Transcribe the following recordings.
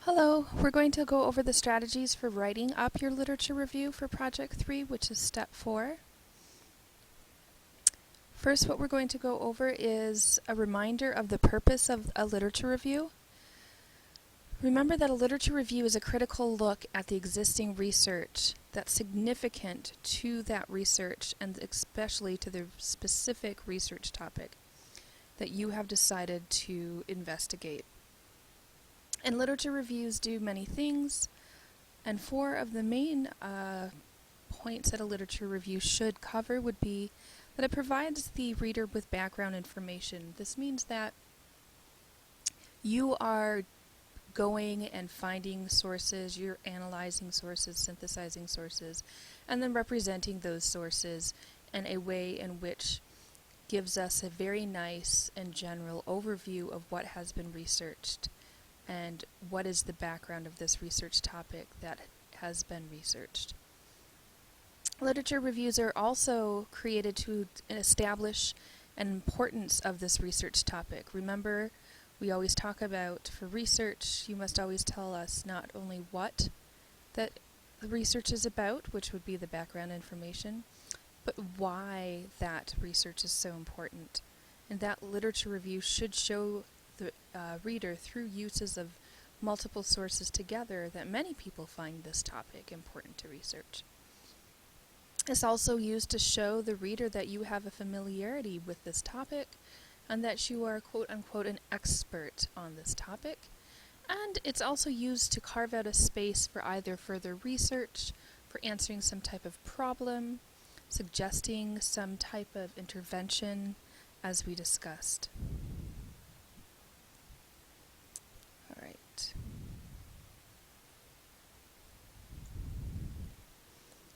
Hello, we're going to go over the strategies for writing up your literature review for Project 3, which is Step 4. First, what we're going to go over is a reminder of the purpose of a literature review. Remember that a literature review is a critical look at the existing research that's significant to that research and especially to the specific research topic that you have decided to investigate. And literature reviews do many things, and four of the main points that a literature review should cover would be that it provides the reader with background information. This means that you are going and finding sources, you're analyzing sources, synthesizing sources, and then representing those sources in a way in which gives us a very nice and general overview of what has been researched and what is the background of this research topic that has been researched. Literature reviews are also created to establish an importance of this research topic. Remember, we always talk about, for research, you must always tell us not only what that the research is about, which would be the background information, but why that research is so important. And that literature review should show the reader through uses of multiple sources together that many people find this topic important to research. It's also used to show the reader that you have a familiarity with this topic and that you are quote-unquote an expert on this topic. And it's also used to carve out a space for either further research, for answering some type of problem, suggesting some type of intervention, as we discussed. All right.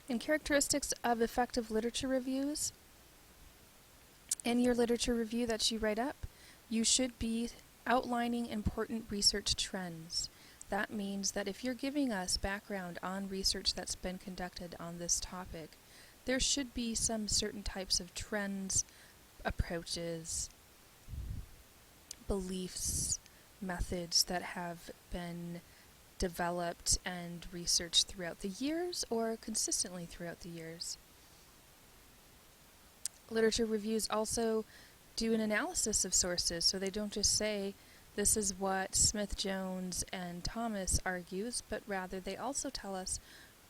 And characteristics of effective literature reviews. In your literature review that you write up, you should be outlining important research trends. That means that if you're giving us background on research that's been conducted on this topic, there should be some certain types of trends, approaches, beliefs, methods that have been developed and researched throughout the years or consistently throughout the years. Literature reviews also do an analysis of sources, so they don't just say this is what Smith, Jones, and Thomas argues, but rather they also tell us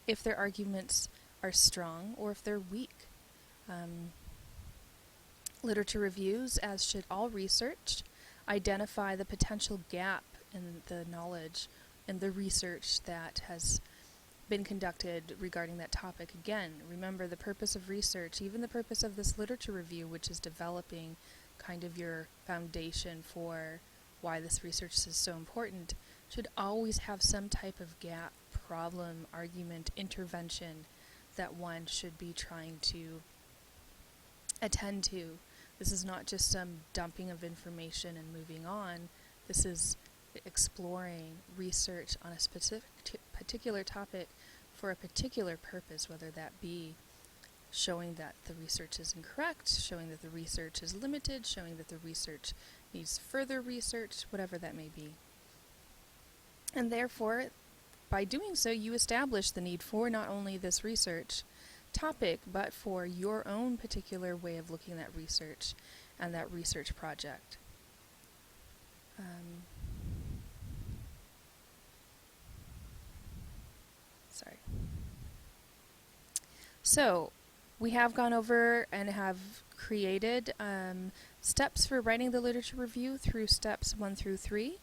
if their arguments are strong or if they're weak. Literature reviews, as should all research, identify the potential gap in the knowledge and the research that has been conducted regarding that topic. Again, remember the purpose of research, even the purpose of this literature review, which is developing kind of your foundation for why this research is so important, should always have some type of gap, problem, argument, intervention that one should be trying to attend to. This is not just some dumping of information and moving on. This is exploring research on a specific particular topic for a particular purpose, whether that be showing that the research is incorrect, showing that the research is limited, showing that the research needs further research, whatever that may be. And therefore, by doing so, you establish the need for not only this research topic, but for your own particular way of looking at research and that research project. So, we have gone over and have created steps for writing the literature review through steps 1 through 3,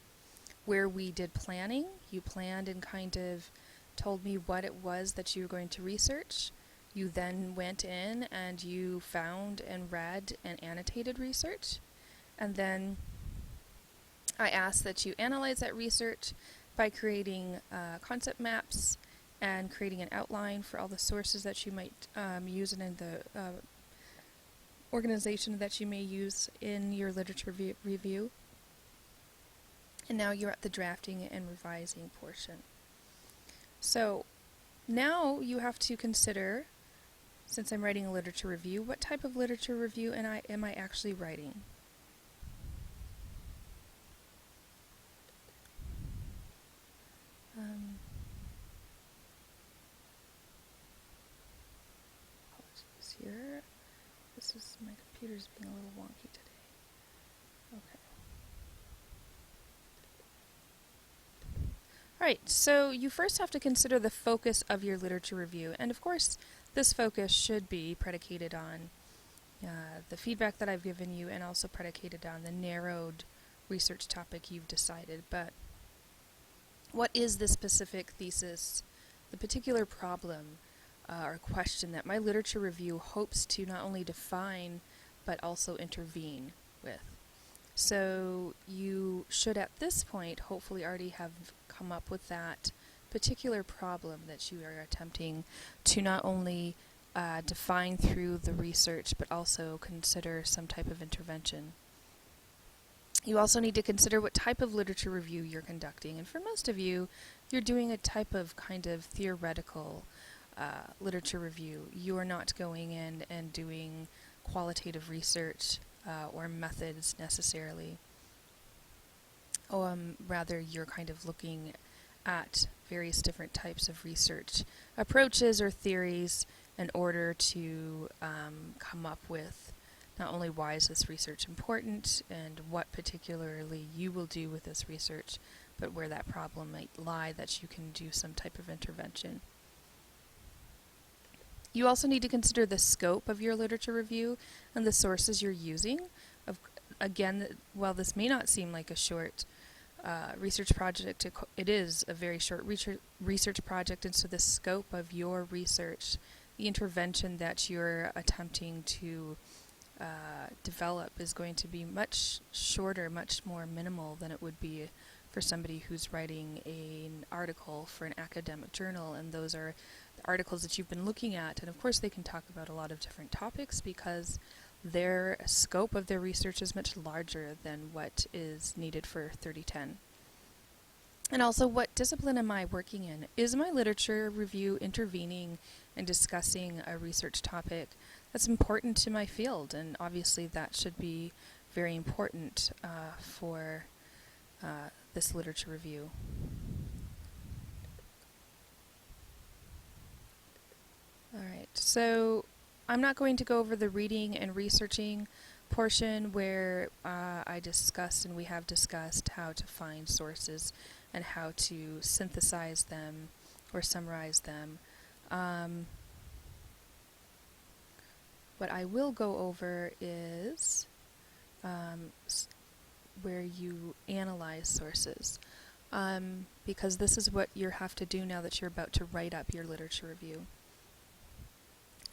where we did planning. You planned and kind of told me what it was that you were going to research. You then went in and you found and read and annotated research. And then I asked that you analyze that research by creating concept maps and creating an outline for all the sources that you might use and in the organization that you may use in your literature review. And now you're at the drafting and revising portion. So now you have to consider, since I'm writing a literature review, what type of literature review am I actually writing? My computer's being a little wonky today. Okay. Alright, so you first have to consider the focus of your literature review, and of course this focus should be predicated on the feedback that I've given you and also predicated on the narrowed research topic you've decided. But what is the specific thesis, the particular problem or question that my literature review hopes to not only define but also intervene with? So you should at this point hopefully already have come up with that particular problem that you are attempting to not only define through the research but also consider some type of intervention. You also need to consider what type of literature review you're conducting, and for most of you, you're doing a type of kind of theoretical literature review. You are not going in and doing qualitative research or methods necessarily. Rather, you're kind of looking at various different types of research approaches or theories in order to come up with not only why is this research important and what particularly you will do with this research, but where that problem might lie that you can do some type of intervention. You also need to consider the scope of your literature review and the sources you're using. Again, while this may not seem like a short research project, it is a very short research project, and so the scope of your research, the intervention that you're attempting to develop is going to be much shorter, much more minimal than it would be for somebody who's writing an article for an academic journal, and those are the articles that you've been looking at, and of course they can talk about a lot of different topics because their scope of their research is much larger than what is needed for 3010. And also, what discipline am I working in? Is my literature review intervening and discussing a research topic that's important to my field? And obviously that should be very important for this literature review. Alright, so I'm not going to go over the reading and researching portion where I discussed and we have discussed how to find sources and how to synthesize them or summarize them. What I will go over is where you analyze sources, because this is what you have to do now that you're about to write up your literature review.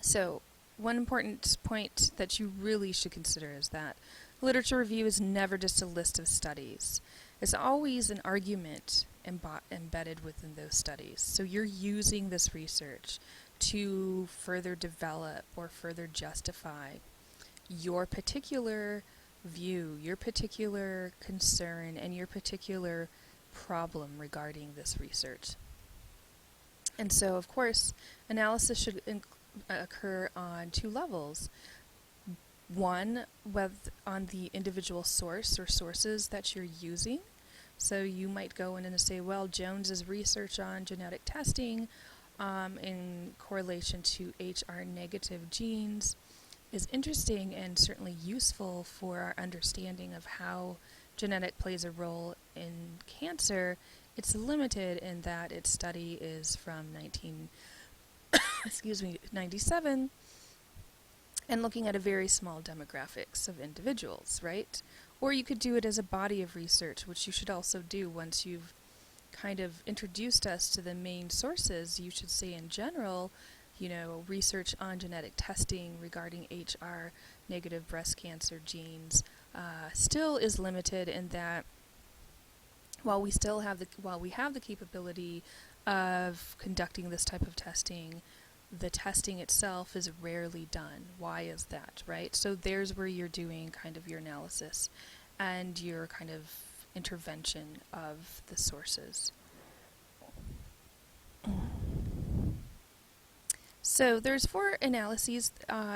So, one important point that you really should consider is that literature review is never just a list of studies. It's always an argument embedded within those studies. So you're using this research to further develop or further justify your particular view, your particular concern, and your particular problem regarding this research. And so, of course, analysis should occur on two levels. One, on the individual source or sources that you're using. So you might go in and say, well, Jones's research on genetic testing in correlation to HR negative genes is interesting and certainly useful for our understanding of how genetic plays a role in cancer. It's limited in that its study is from 97, and looking at a very small demographics of individuals, right? Or you could do it as a body of research, which you should also do once you've kind of introduced us to the main sources. You should say in general, research on genetic testing regarding HR negative breast cancer genes still is limited in that while we have the capability of conducting this type of testing, the testing itself is rarely done. Why is that, right? So there's where you're doing kind of your analysis and your kind of intervention of the sources. So there's 4 analyses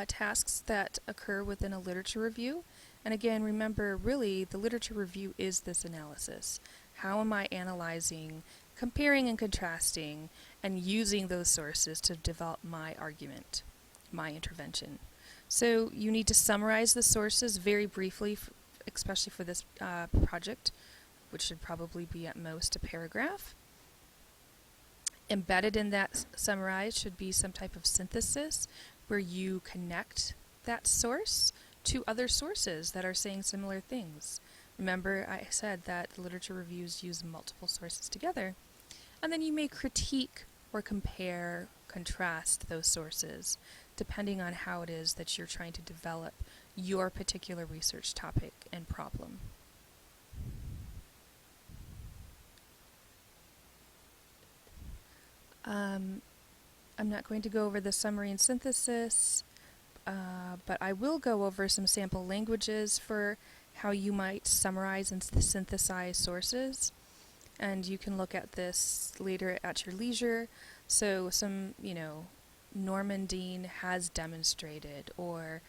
tasks that occur within a literature review. And again, remember, really, the literature review is this analysis. How am I analyzing, comparing and contrasting, and using those sources to develop my argument, my intervention? So you need to summarize the sources very briefly, especially for this project, which should probably be at most a paragraph. Embedded in that summarize should be some type of synthesis where you connect that source to other sources that are saying similar things. Remember, I said that literature reviews use multiple sources together. And then you may critique or compare, contrast those sources, depending on how it is that you're trying to develop your particular research topic and problem. I'm not going to go over the summary and synthesis, but I will go over some sample languages for how you might summarize and synthesize sources. And you can look at this later at your leisure. So some, Norman Dean has demonstrated, or,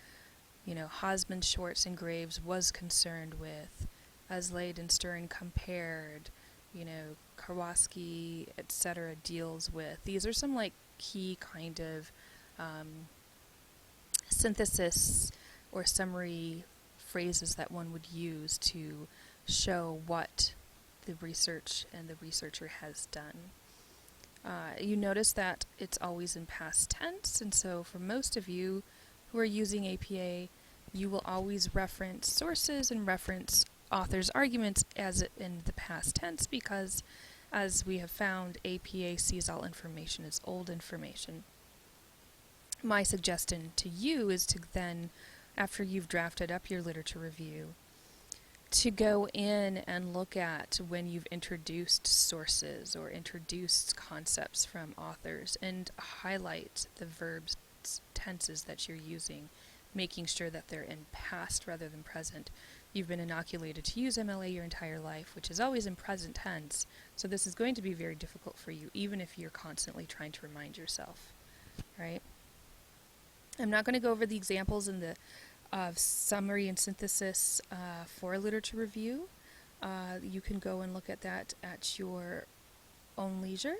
Hosman, Schwartz, and Graves was concerned with, Aslade and Stern compared, Karwowski, etc. deals with. These are some key kind of synthesis or summary phrases that one would use to show what the research and the researcher has done. You notice that it's always in past tense, and so for most of you who are using APA, you will always reference sources and reference authors' arguments as in the past tense, because as we have found, APA sees all information as old information. My suggestion to you is to then, after you've drafted up your literature review, to go in and look at when you've introduced sources or introduced concepts from authors and highlight the verbs, tenses that you're using, making sure that they're in past rather than present. You've been inoculated to use MLA your entire life, which is always in present tense, so this is going to be very difficult for you, even if you're constantly trying to remind yourself, right? I'm not going to go over the examples in the summary and synthesis for a literature review. You can go and look at that at your own leisure.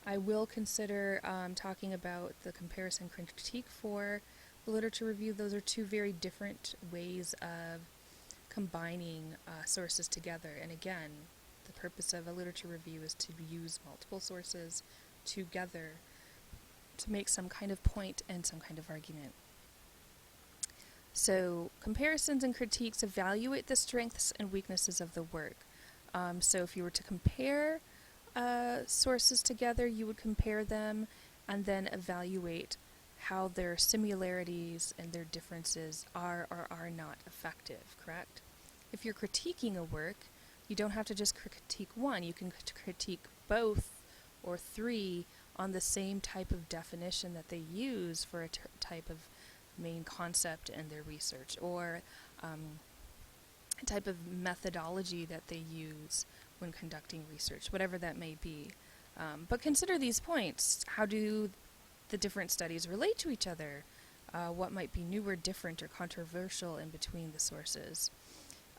I will consider talking about the comparison critique for the literature review. Those are two very different ways of combining sources together. And again, the purpose of a literature review is to use multiple sources together to make some kind of point and some kind of argument. So comparisons and critiques evaluate the strengths and weaknesses of the work. So if you were to compare sources together, you would compare them and then evaluate how their similarities and their differences are or are not effective, correct? If you're critiquing a work, you don't have to just critique one. You can critique both or three on the same type of definition that they use for a type of main concept in their research, or a type of methodology that they use when conducting research, whatever that may be. But consider these points. How do the different studies relate to each other? What might be new or different or controversial in between the sources?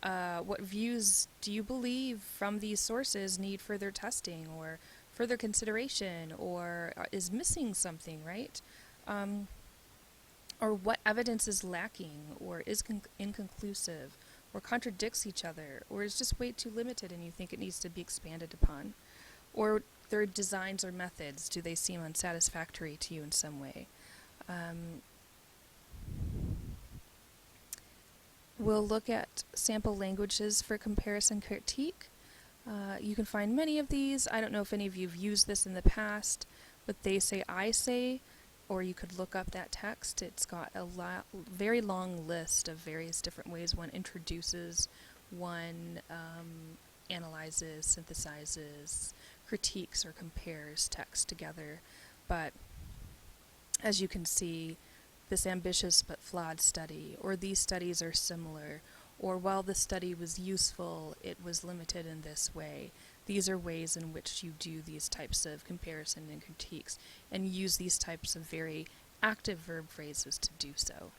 What views do you believe from these sources need further testing or further consideration, or is missing something, right? Or what evidence is lacking, or is inconclusive, or contradicts each other, or is just way too limited and you think it needs to be expanded upon? Or their designs or methods, do they seem unsatisfactory to you in some way? We'll look at sample languages for comparison critique. You can find many of these. I don't know if any of you have used this in the past, but they say, I say, or you could look up that text. It's got a very long list of various different ways one introduces, one analyzes, synthesizes, critiques, or compares text together. But as you can see, this ambitious but flawed study, or these studies are similar, or while the study was useful, it was limited in this way. These are ways in which you do these types of comparison and critiques, and use these types of very active verb phrases to do so.